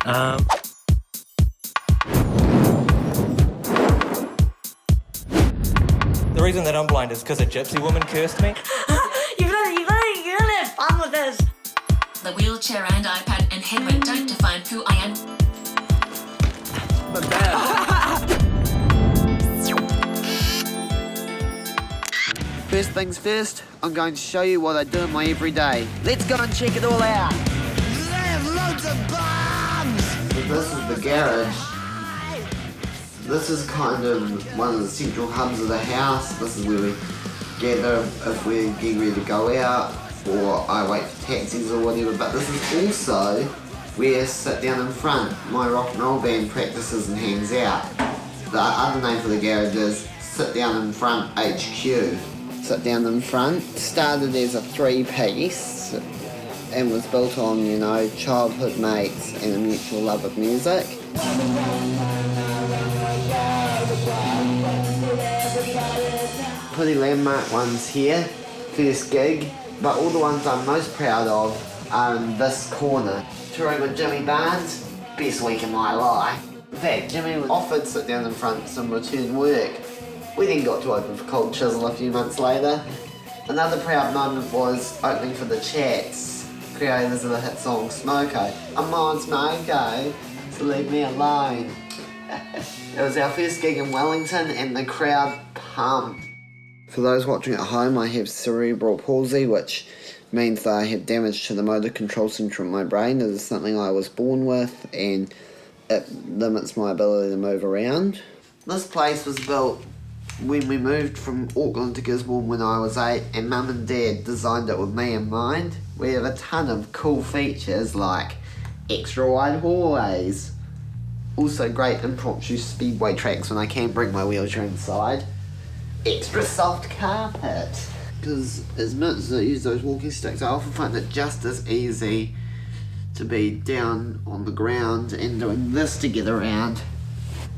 The reason that I'm blind is because a gypsy woman cursed me. You're gonna have fun with this. The wheelchair and iPad and head went out to find who I am. But Dad. First things first, I'm going to show you what I do in my everyday. Let's go and check it all out. They have loads of bombs! So this is the garage. This is kind of one of the central hubs of the house. This is where we gather if we're getting ready to go out, or I wait for taxis or whatever. But this is also where I sit down in front. My rock and roll band practices and hangs out. The other name for the garage is Sit Down in Front HQ. Sit Down in Front started as a 3-piece and was built on, you know, childhood mates and a mutual love of music. Pretty landmark ones here, first gig, but all the ones I'm most proud of are in this corner. Touring with Jimmy Barnes, best week of my life. In fact, Jimmy was offered Sit Down in Front some return work. We then got to open for Cold Chisel a few months later. Another proud moment was opening for the Chats, creators of the hit song Smoko. I'm on Smoko, so leave me alone. It was our first gig in Wellington and the crowd pumped. For those watching at home, I have cerebral palsy, which means that I have damage to the motor control centre in my brain. It is something I was born with and it limits my ability to move around. This place was built when we moved from Auckland to Gisborne when I was 8, and Mum and Dad designed it with me in mind. We have a ton of cool features like extra wide hallways, also great impromptu speedway tracks when I can bring my wheelchair inside, extra soft carpet, because as much as I use those walking sticks, I often find it just as easy to be down on the ground and doing this to get around.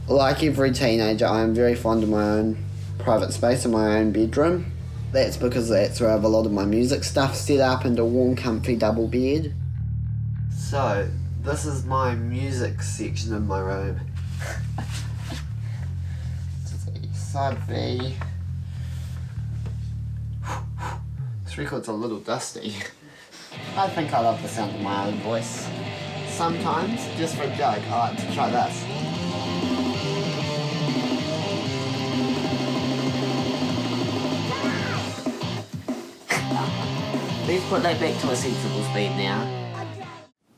Like every teenager, I am very fond of my own private space in my own bedroom. That's because that's where I have a lot of my music stuff set up into a warm, comfy double bed. So, this is my music section of my room. Side B. This record's a little dusty. I think I love the sound of my own voice. Sometimes, just for a joke, I like to try this. Let's put that back to a sensible speed now.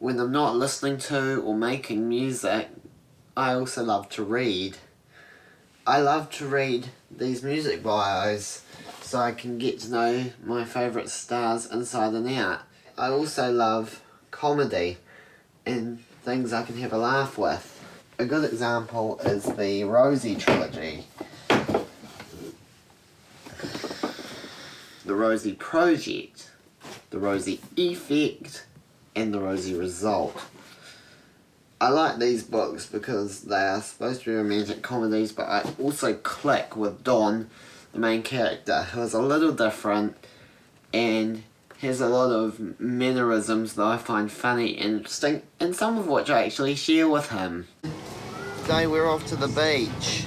When I'm not listening to or making music, I also love to read. I love to read these music bios so I can get to know my favourite stars inside and out. I also love comedy and things I can have a laugh with. A good example is the Rosie trilogy. The Rosie Project, the Rosie Effect, and the Rosie Result. I like these books because they are supposed to be romantic comedies, but I also click with Don, the main character, who is a little different and has a lot of mannerisms that I find funny and interesting, and some of which I actually share with him. Today we're off to the beach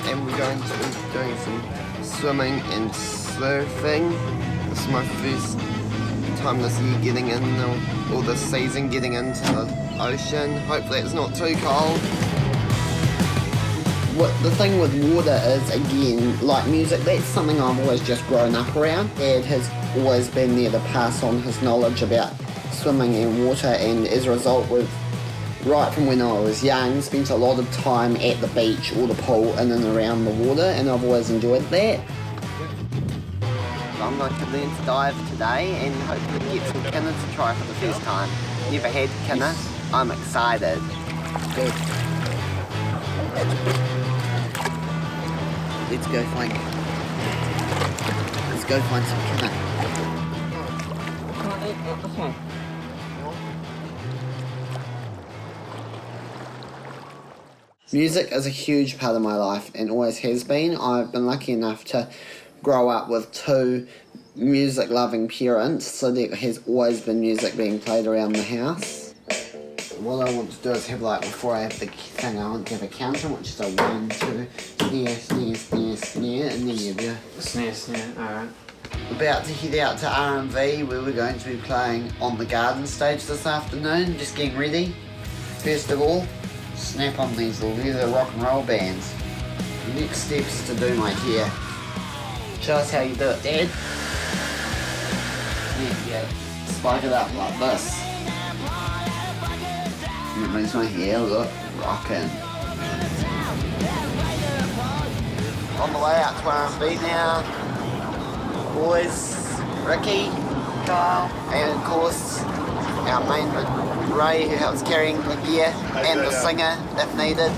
and we're going to be doing some swimming and surfing. This is my first time this year getting in, or this season getting into the ocean. Hopefully it's not too cold. The thing with water is, again, like music, that's something I've always just grown up around. Dad has always been there to pass on his knowledge about swimming and water, and as a result, right from when I was young, spent a lot of time at the beach or the pool in and around the water, and I've always enjoyed that. I'm going to learn to dive today and hopefully get some kinna to try for the first time. Never had kinna. I'm excited. Good. Let's go find some kinna. Music is a huge part of my life and always has been. I've been lucky enough to grow up with two music-loving parents, so there has always been music being played around the house. what I want to do is have like, before I have the thing, I want to have a counter, which is a 1, 2, snare, snare, snare, snare, and then you have your Snare, alright. about to head out to RNZ where we're going to be playing on the garden stage this afternoon, just getting ready. First of all, snap on these leather rock and roll bands. The next step is to do my hair. Show us how you do it, Dad. There you go. Spike it up like this. And it makes my hair look rockin'. On the way out to RNZ now. Boys, Ricky, Kyle, and of course our main man Ray, who helps carrying the gear, and the singer if needed.